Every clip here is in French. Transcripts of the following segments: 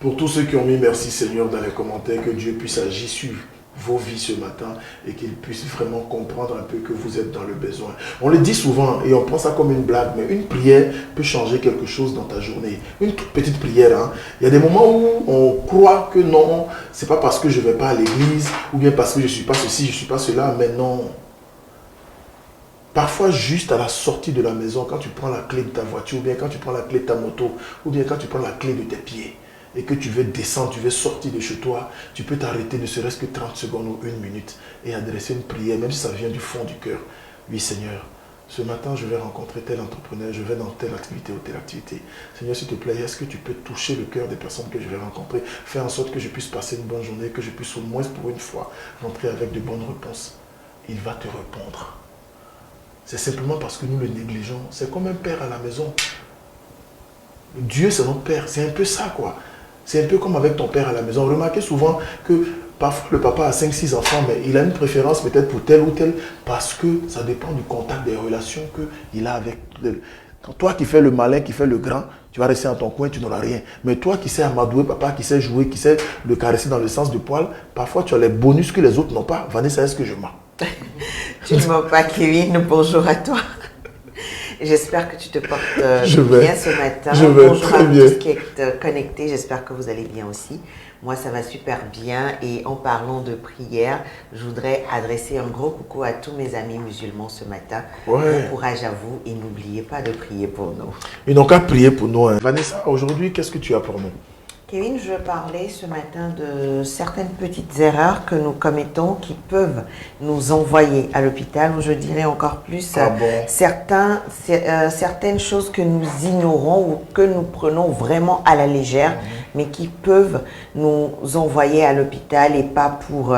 Pour tous ceux qui ont mis merci Seigneur dans les commentaires, que Dieu puisse agir sur vos vies ce matin et qu'ils puissent vraiment comprendre un peu que vous êtes dans le besoin. On le dit souvent et on prend ça comme une blague, mais une prière peut changer quelque chose dans ta journée. Une toute petite prière. Hein. Il y a des moments où on croit que non, c'est pas parce que je ne vais pas à l'église ou bien parce que je ne suis pas ceci, je ne suis pas cela, mais non. Parfois, juste à la sortie de la maison, quand tu prends la clé de ta voiture, ou bien quand tu prends la clé de ta moto, ou bien quand tu prends la clé de tes pieds, et que tu veux descendre, tu veux sortir de chez toi, tu peux t'arrêter ne serait-ce que 30 secondes ou une minute et adresser une prière, même si ça vient du fond du cœur. Oui, Seigneur, ce matin, je vais rencontrer tel entrepreneur, je vais dans telle activité ou telle activité. Seigneur, s'il te plaît, est-ce que tu peux toucher le cœur des personnes que je vais rencontrer, faire en sorte que je puisse passer une bonne journée, que je puisse au moins pour une fois rentrer avec de bonnes réponses. Il va te répondre. C'est simplement parce que nous le négligeons. C'est comme un père à la maison. Dieu, c'est notre père. C'est un peu ça, quoi. C'est un peu comme avec ton père à la maison. Remarquez souvent que parfois le papa a 5-6 enfants, mais il a une préférence peut-être pour tel ou tel, parce que ça dépend du contact, des relations qu'il a avec. Quand toi qui fais le malin, qui fais le grand, tu vas rester dans ton coin, tu n'auras rien. Mais toi qui sais amadouer papa, qui sais jouer, qui sais le caresser dans le sens du poil, parfois tu as les bonus que les autres n'ont pas. Vanessa, est-ce que je mens? Tu ne mens pas, Kevin. Bonjour à toi. J'espère que tu te portes bien ce matin. Je vais bonjour très à bien. tous qui êtes connectés. J'espère que vous allez bien aussi. Moi, ça va super bien. Et en parlant de prière, je voudrais adresser un gros coucou à tous mes amis musulmans ce matin. Ouais. Bon courage à vous et n'oubliez pas de prier pour nous. Ils n'ont qu'à prier pour nous. Hein. Vanessa, aujourd'hui, qu'est-ce que tu as pour nous? Kevin, je veux parler ce matin de certaines petites erreurs que nous commettons qui peuvent nous envoyer à l'hôpital, ou je dirais encore plus certaines choses que nous ignorons ou que nous prenons vraiment à la légère, mais qui peuvent nous envoyer à l'hôpital et pas pour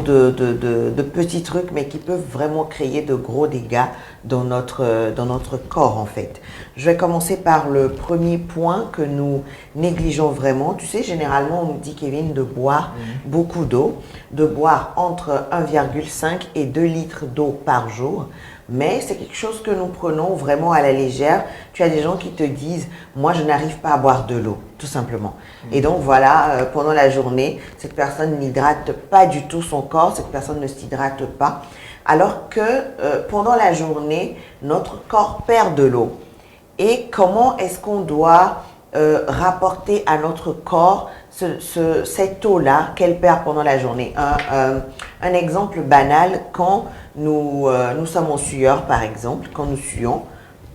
de petits trucs, mais qui peuvent vraiment créer de gros dégâts dans notre corps en fait. Je vais commencer par le premier point que nous négligeons vraiment. Tu sais, généralement on nous dit, Kevin, de boire beaucoup d'eau, de boire entre 1,5 et 2 litres d'eau par jour. Mais c'est quelque chose que nous prenons vraiment à la légère. Tu as des gens qui te disent, moi je n'arrive pas à boire de l'eau, tout simplement. Et donc voilà, pendant la journée, cette personne n'hydrate pas du tout son corps, cette personne ne s'hydrate pas. Alors que pendant la journée, notre corps perd de l'eau. Et comment est-ce qu'on doit rapporter à notre corps cette eau-là qu'elle perd pendant la journée? Un exemple banal, quand nous sommes en sueur, par exemple, quand nous suons,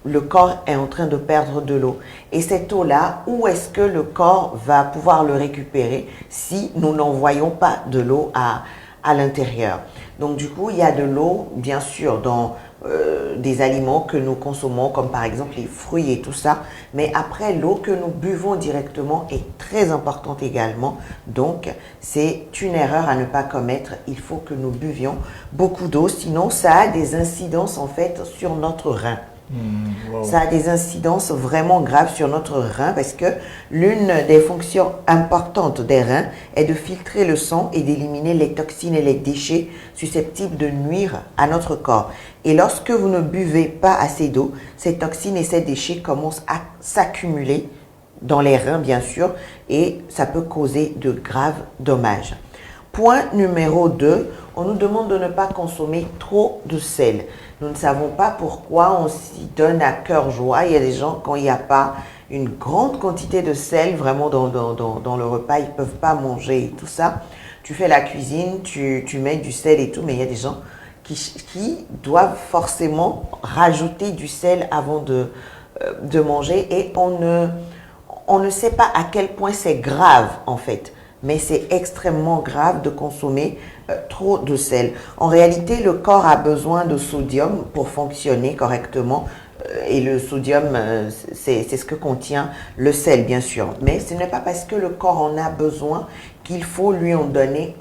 le corps est en train de perdre de l'eau. Et cette eau-là, où est-ce que le corps va pouvoir le récupérer si nous n'envoyons pas de l'eau à l'intérieur? Donc du coup, il y a de l'eau, bien sûr, dans des aliments que nous consommons, comme par exemple les fruits et tout ça. Mais après, l'eau que nous buvons directement est très importante également. Donc, c'est une erreur à ne pas commettre. Il faut que nous buvions beaucoup d'eau, sinon ça a des incidences en fait sur notre rein. Wow. Ça a des incidences vraiment graves sur notre rein parce que l'une des fonctions importantes des reins est de filtrer le sang et d'éliminer les toxines et les déchets susceptibles de nuire à notre corps. Et lorsque vous ne buvez pas assez d'eau, ces toxines et ces déchets commencent à s'accumuler dans les reins, bien sûr, et ça peut causer de graves dommages. Point numéro 2, on nous demande de ne pas consommer trop de sel. Nous ne savons pas pourquoi on s'y donne à cœur joie. Il y a des gens, quand il n'y a pas une grande quantité de sel vraiment dans le repas, ils ne peuvent pas manger et tout ça. Tu fais la cuisine, tu mets du sel et tout, mais il y a des gens qui doivent forcément rajouter du sel avant de manger et on ne sait pas à quel point c'est grave en fait. Mais c'est extrêmement grave de consommer trop de sel. En réalité, le corps a besoin de sodium pour fonctionner correctement. Et le sodium, c'est ce que contient le sel, bien sûr. Mais ce n'est pas parce que le corps en a besoin qu'il faut lui en donner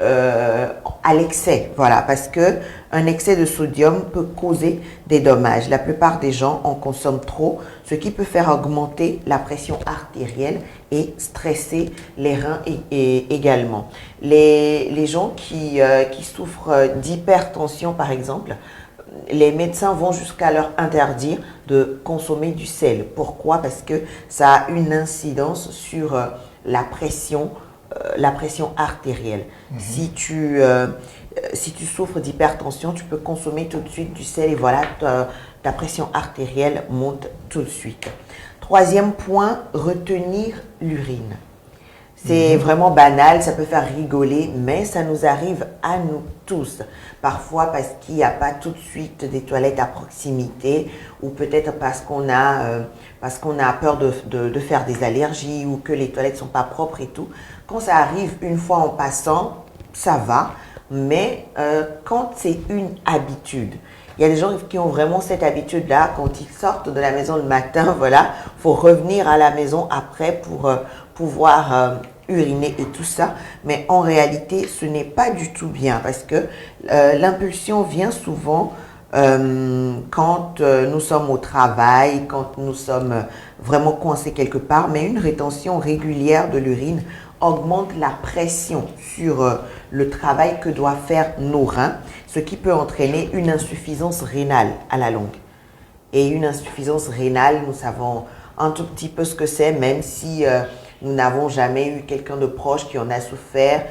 à l'excès. Voilà, parce que un excès de sodium peut causer des dommages. La plupart des gens en consomment trop, ce qui peut faire augmenter la pression artérielle et stresser les reins également. Les gens qui souffrent d'hypertension, par exemple, les médecins vont jusqu'à leur interdire de consommer du sel. Pourquoi? Parce que ça a une incidence sur la pression artérielle. Si tu souffres d'hypertension, tu peux consommer tout de suite du sel et voilà, ta pression artérielle monte tout de suite. Troisième point, retenir l'urine. C'est vraiment banal, ça peut faire rigoler, mais ça nous arrive à nous tous. Parfois parce qu'il n'y a pas tout de suite des toilettes à proximité ou peut-être parce qu'on a peur de faire des allergies ou que les toilettes ne sont pas propres et tout. Quand ça arrive une fois en passant, ça va, mais quand c'est une habitude, il y a des gens qui ont vraiment cette habitude-là, quand ils sortent de la maison le matin, voilà, faut revenir à la maison après pour pouvoir uriner et tout ça. Mais en réalité, ce n'est pas du tout bien parce que l'impulsion vient souvent quand nous sommes au travail, quand nous sommes vraiment coincés quelque part. Mais une rétention régulière de l'urine augmente la pression sur le travail que doivent faire nos reins, ce qui peut entraîner une insuffisance rénale à la longue. Et une insuffisance rénale, nous savons un tout petit peu ce que c'est, même si nous n'avons jamais eu quelqu'un de proche qui en a souffert,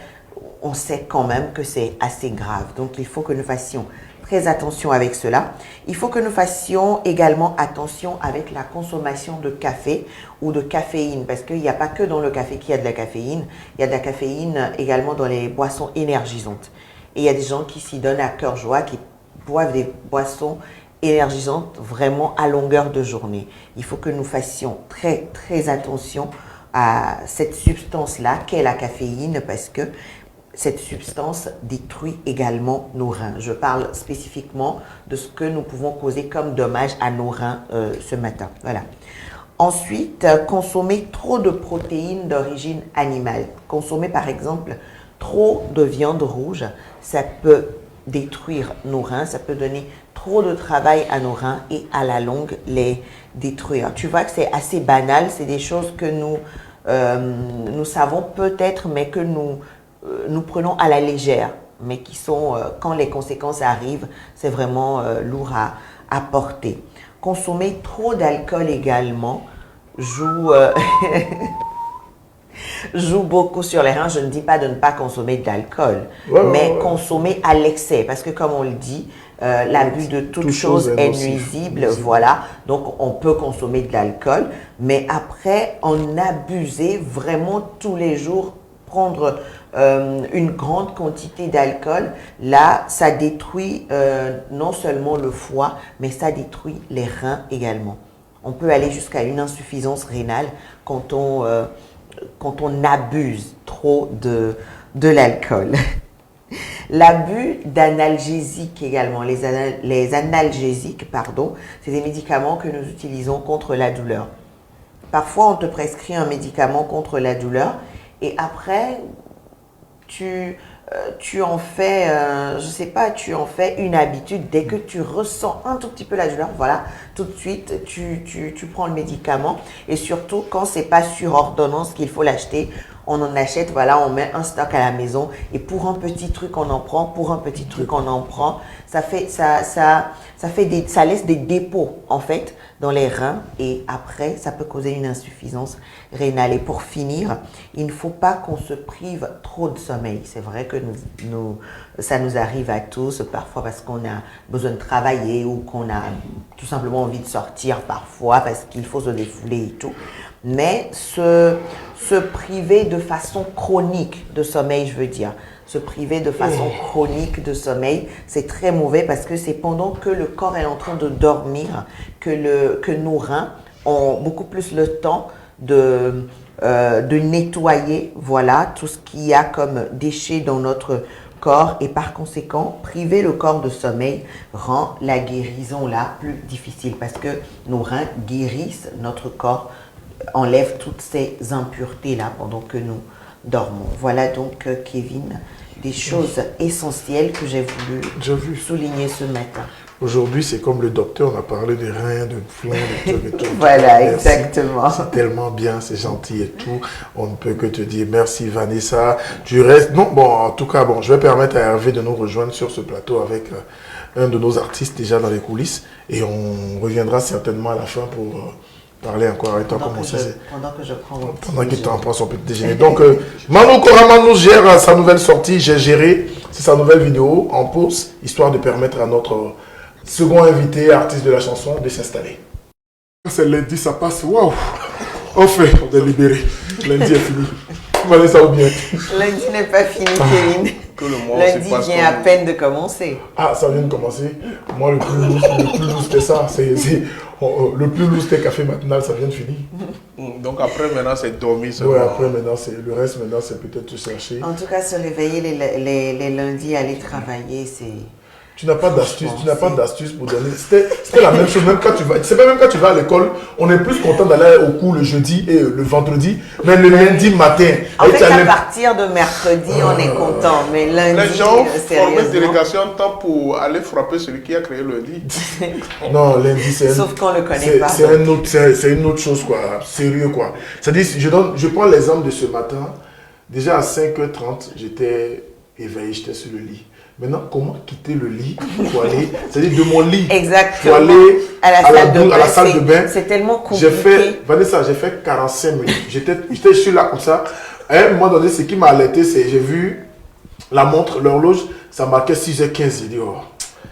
on sait quand même que c'est assez grave. Donc il faut que nous fassions très attention avec cela. Il faut que nous fassions également attention avec la consommation de café ou de caféine, parce qu'il n'y a pas que dans le café qu'il y a de la caféine, il y a de la caféine également dans les boissons énergisantes. Et il y a des gens qui s'y donnent à cœur joie, qui boivent des boissons énergisantes vraiment à longueur de journée. Il faut que nous fassions très très attention à cette substance-là qu'est la caféine, parce que cette substance détruit également nos reins. Je parle spécifiquement de ce que nous pouvons causer comme dommage à nos reins ce matin. Voilà. Ensuite, consommer trop de protéines d'origine animale. Consommer par exemple trop de viande rouge, ça peut détruire nos reins, ça peut donner trop de travail à nos reins et à la longue les détruire. Tu vois que c'est assez banal, c'est des choses que nous savons peut-être, mais que nous prenons à la légère, mais qui sont, quand les conséquences arrivent, c'est vraiment lourd à porter. Consommer trop d'alcool également joue beaucoup sur les reins. Je ne dis pas de ne pas consommer d'alcool, mais consommer à l'excès, parce que comme on le dit, l'abus de toute chose est nuisible, voilà. Donc on peut consommer de l'alcool, mais après en abuser vraiment tous les jours, prendre une grande quantité d'alcool, là, ça détruit non seulement le foie, mais ça détruit les reins également. On peut aller jusqu'à une insuffisance rénale quand on abuse trop de l'alcool. L'abus d'analgésiques également. Les analgésiques, pardon, c'est des médicaments que nous utilisons contre la douleur. Parfois, on te prescrit un médicament contre la douleur et après, tu en fais, je sais pas, tu en fais une habitude. Dès que tu ressens un tout petit peu la douleur, voilà, tout de suite, tu prends le médicament. Et surtout, quand c'est pas sur ordonnance qu'il faut l'acheter, on en achète, voilà, on met un stock à la maison. Et pour un petit truc, on en prend. Pour un petit truc, on en prend. Ça laisse des dépôts, en fait, dans les reins. Et après, ça peut causer une insuffisance rénale. Et pour finir, il ne faut pas qu'on se prive trop de sommeil. C'est vrai que ça nous arrive à tous, parfois parce qu'on a besoin de travailler ou qu'on a tout simplement envie de sortir parfois parce qu'il faut se défouler et tout. Mais se priver de façon chronique de sommeil, je veux dire, se priver de façon chronique de sommeil, c'est très mauvais parce que c'est pendant que le corps est en train de dormir que nos reins ont beaucoup plus le temps de nettoyer, voilà, tout ce qu'il y a comme déchets dans notre corps, et par conséquent, priver le corps de sommeil rend la guérison là plus difficile parce que nos reins guérissent notre corps, enlèvent toutes ces impuretés là pendant que nous dormons. Voilà donc, Kevin, des choses essentielles que j'ai voulu souligner ce matin. Aujourd'hui, c'est comme le docteur, on a parlé des reins, de flanc, de tout. Voilà, merci. Exactement. C'est tellement bien, c'est gentil et tout. On ne peut que te dire merci, Vanessa. Du reste, non, bon, en tout cas, bon, je vais permettre à Hervé de nous rejoindre sur ce plateau avec un de nos artistes déjà dans les coulisses. Et on reviendra certainement à la fin pour parler encore avec toi. Pendant que je prends mon petit Pendant qu'il prend son petit déjeuner. Donc, Manu Koraman nous gère sa nouvelle sortie. J'ai géré, c'est sa nouvelle vidéo en pause, histoire de permettre à notre second invité, artiste de la chanson, de s'installer. C'est lundi, ça passe. Waouh! Enfin, on est libéré. Lundi est fini. Vous allez ça ou bien? Lundi n'est pas fini, Kevin. Lundi vient à peine de commencer. Ah, ça vient de commencer. Moi, le plus lourd, c'était ça. Le plus lourd, c'était café matinal, ça vient de finir. Donc après, maintenant, c'est dormir. Oui, après, maintenant, le reste, maintenant, c'est peut-être se chercher. En tout cas, se réveiller les lundis, aller travailler, c'est... Tu n'as pas d'astuce, pour donner. C'était la même chose, même quand tu vas. C'est pas même quand tu vas à l'école, on est plus content d'aller au cours le jeudi et le vendredi, mais le lundi matin. En fait, à partir de mercredi, on est content, mais lundi, les gens forment une délégation tant pour aller frapper celui qui a créé le lit. Non, lundi, c'est... Sauf qu'on ne le connaît pas. C'est une autre chose, quoi. Sérieux, quoi. C'est-à-dire, je prends l'exemple de ce matin. Déjà à 5h30, j'étais éveillé, j'étais sur le lit. Maintenant, comment quitter le lit pour aller, c'est-à-dire de mon lit, exactement, pour aller à la salle de bain. C'est tellement compliqué. Vanessa, j'ai fait 45 minutes. Je suis là comme ça. À un moment donné, ce qui m'a alerté, c'est j'ai vu la montre, l'horloge, ça marquait 6h15. J'ai dit, oh,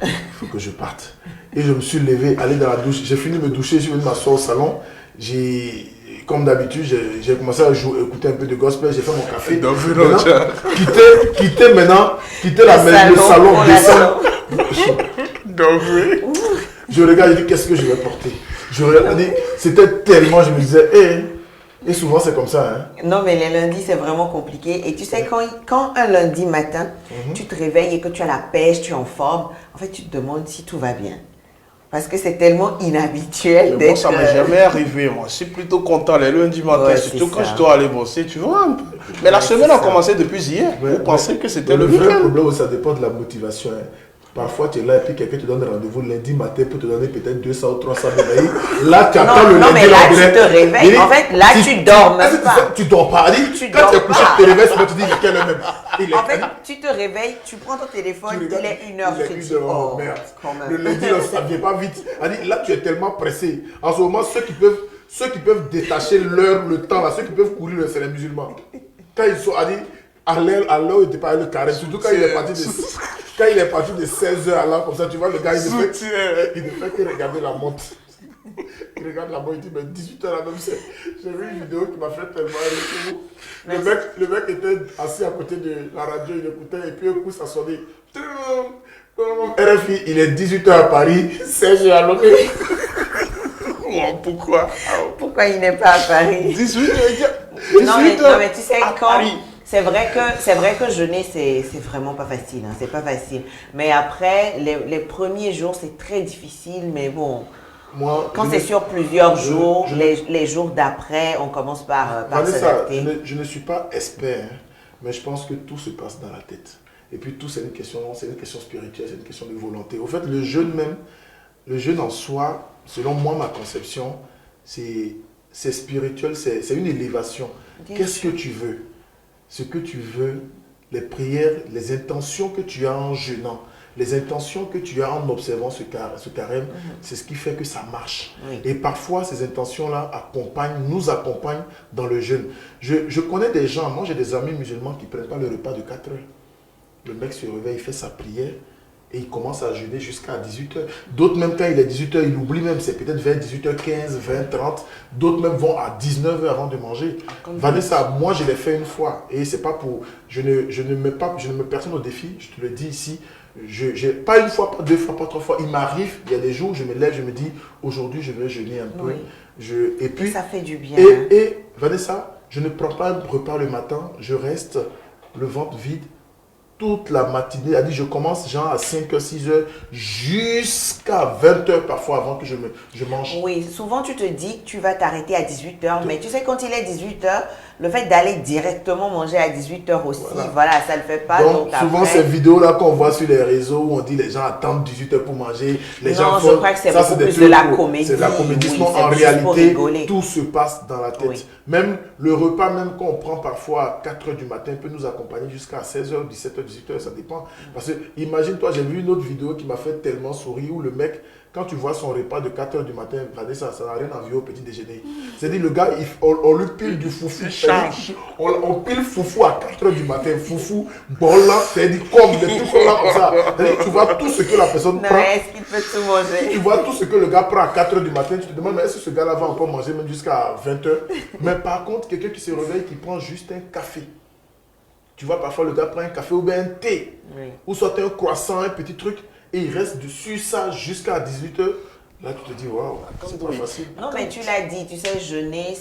il faut que je parte. Et je me suis levé, allé dans la douche. J'ai fini de me doucher, je suis venu m'asseoir au salon. Comme d'habitude, j'ai commencé à écouter un peu de gospel, j'ai fait mon café. Quitter le salon, descendre. Je regarde, je dis qu'est-ce que je vais porter. Je regarde, c'était tellement, je me disais, et souvent c'est comme ça. Hein. Non, mais les lundis, c'est vraiment compliqué. Et tu sais, quand un lundi matin, tu te réveilles et que tu as la pêche, tu es en forme, en fait, tu te demandes si tout va bien. Parce que c'est tellement inhabituel d'être... Moi, ça ne m'est jamais arrivé. Moi, je suis plutôt content les lundis matin, surtout quand je dois aller bosser, tu vois un peu. Mais la semaine a commencé depuis hier. Vous pensez que c'était le vrai problème, ça dépend de la motivation. Hein. Parfois, tu es là et puis quelqu'un te donne rendez-vous lundi matin pour te donner peut-être 200 ou 300 réveils. Là, tu attends le lundi. Non, mais là, tu te réveilles. En fait, là, tu dors même pas. Tu dors pas. Quand tu es couché, tu te réveilles, tu te dis lequel est même. En fait, tu te réveilles, tu prends ton téléphone, il est 1h. Oh merde. Le lundi, ça ne vient pas vite. Là, tu es tellement pressé. En ce moment, ceux qui peuvent détacher l'heure, le temps, là, ceux qui peuvent courir, c'est les musulmans. Quand ils sont à l'heure, il dépasse le carré. Surtout quand il est parti de 16h à l'heure, comme ça, tu vois, le gars, il ne fait que regarder la montre. Il regarde la montre, il dit, mais 18h là même, j'ai vu une vidéo qui m'a fait tellement rire. Le mec était assis à côté de la radio, il écoutait, et puis un coup, ça sonnait. RFI, il est 18h à Paris, 16h à Londres. Pourquoi? Pourquoi il n'est pas à Paris? 18h. Non, mais tu sais, quand... C'est vrai que jeûner, c'est vraiment pas facile. Hein, c'est pas facile. Mais après, les premiers jours, c'est très difficile. Mais bon, quand c'est sur plusieurs jours, les jours d'après, on commence par s'adapter. Je ne suis pas expert, hein, mais je pense que tout se passe dans la tête. Et puis tout, c'est une question spirituelle, c'est une question de volonté. Au fait, le jeûne en soi, selon moi, ma conception, c'est spirituel, c'est une élévation. Qu'est-ce que tu veux? Ce que tu veux, les prières, les intentions que tu as en jeûnant, les intentions que tu as en observant ce carême, c'est ce qui fait que ça marche. Oui. Et parfois, ces intentions-là nous accompagnent dans le jeûne. Je connais des gens, moi j'ai des amis musulmans qui ne prennent pas le repas de 4 heures. Le mec se réveille, il fait sa prière et il commence à jeûner jusqu'à 18h. D'autres même quand il est 18h, il oublie même, c'est peut-être vers 18h15, 20h30. D'autres même vont à 19h avant de manger. Vanessa, moi je l'ai fait une fois et c'est pas pour... Je ne mets personne au défi, je te le dis ici. Pas une fois, pas deux fois, pas trois fois. Il m'arrive, il y a des jours où je me lève, je me dis, aujourd'hui je vais jeûner un peu. Oui. Et puis, ça fait du bien. Et Vanessa, je ne prends pas un repas le matin, je reste le ventre vide. Toute la matinée, je commence genre à 5h, 6h, jusqu'à 20h parfois avant que je mange. Oui, souvent tu te dis que tu vas t'arrêter à 18h, mais tu sais quand il est 18h, le fait d'aller directement manger à 18h aussi, voilà, ça ne le fait pas. Donc souvent après... ces vidéos-là qu'on voit sur les réseaux où on dit les gens attendent 18h pour manger, les gens je crois que c'est beaucoup plus de la comédie. C'est de la comédie, sinon en réalité, tout se passe dans la tête. Oui. Même le repas, même qu'on prend parfois à 4h du matin, peut nous accompagner jusqu'à 16h, 17h, 18h, ça dépend. Parce que imagine-toi, j'ai vu une autre vidéo qui m'a fait tellement sourire où le mec, quand tu vois son repas de 4h du matin, ça n'a rien à voir au petit déjeuner. C'est-à-dire, le gars, on lui pile du foufou. On pile foufou à 4h du matin. Foufou, bol là, c'est-à-dire comme des trucs là comme ça. C'est-à-dire, tu vois tout ce que la personne prend. Est-ce qu'il peut tout manger? Tu vois tout ce que le gars prend à 4h du matin, tu te demandes, est-ce que ce gars-là va encore manger même jusqu'à 20h? Mais par contre, quelqu'un qui se réveille, qui prend juste un café. Tu vois, parfois, le gars prend un café ou bien un thé. Oui. Ou soit un croissant, un petit truc. Et il reste dessus ça jusqu'à 18h. Là, tu te dis, waouh, c'est pas facile. Non, mais tu l'as dit, tu sais, jeûner,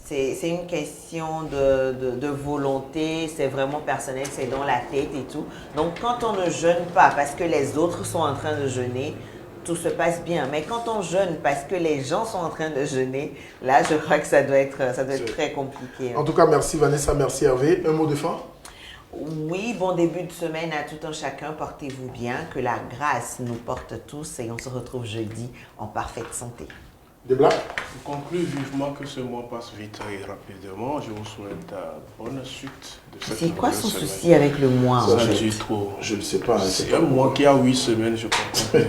c'est une question de volonté, c'est vraiment personnel, c'est dans la tête et tout. Donc, quand on ne jeûne pas parce que les autres sont en train de jeûner, tout se passe bien. Mais quand on jeûne parce que les gens sont en train de jeûner, là, je crois que ça doit être très compliqué. En tout cas, merci Vanessa, merci Hervé. Un mot de fin? Oui, bon début de semaine à tout un chacun. Portez-vous bien, que la grâce nous porte tous et on se retrouve jeudi en parfaite santé. Des blagues? Je conclue vivement que ce mois passe vite et rapidement. Je vous souhaite bonne suite de cette semaine. C'est quoi son souci avec le mois en fait? Je ne sais pas. C'est un mois qui a 8 semaines, je comprends.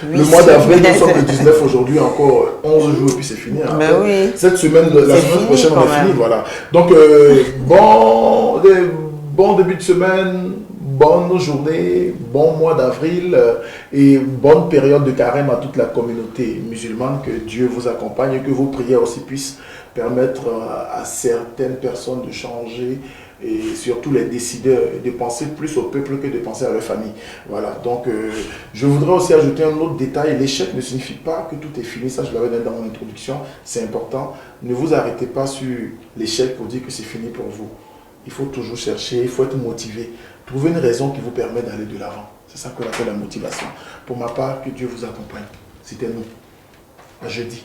Le mois d'avril, nous sommes le 19 aujourd'hui, encore 11 jours et puis c'est fini. Mais oui. Cette semaine, la semaine prochaine, on est fini. Voilà. Donc, bon début de semaine, bonne journée, bon mois d'avril et bonne période de carême à toute la communauté musulmane. Que Dieu vous accompagne et que vos prières aussi puissent permettre à certaines personnes de changer et surtout les décideurs de penser plus au peuple que de penser à leur famille. Voilà, donc je voudrais aussi ajouter un autre détail. L'échec ne signifie pas que tout est fini, ça je l'avais dit dans mon introduction, c'est important. Ne vous arrêtez pas sur l'échec pour dire que c'est fini pour vous. Il faut toujours chercher, il faut être motivé. Trouvez une raison qui vous permet d'aller de l'avant. C'est ça qu'on appelle la motivation. Pour ma part, que Dieu vous accompagne. C'était nous. À jeudi.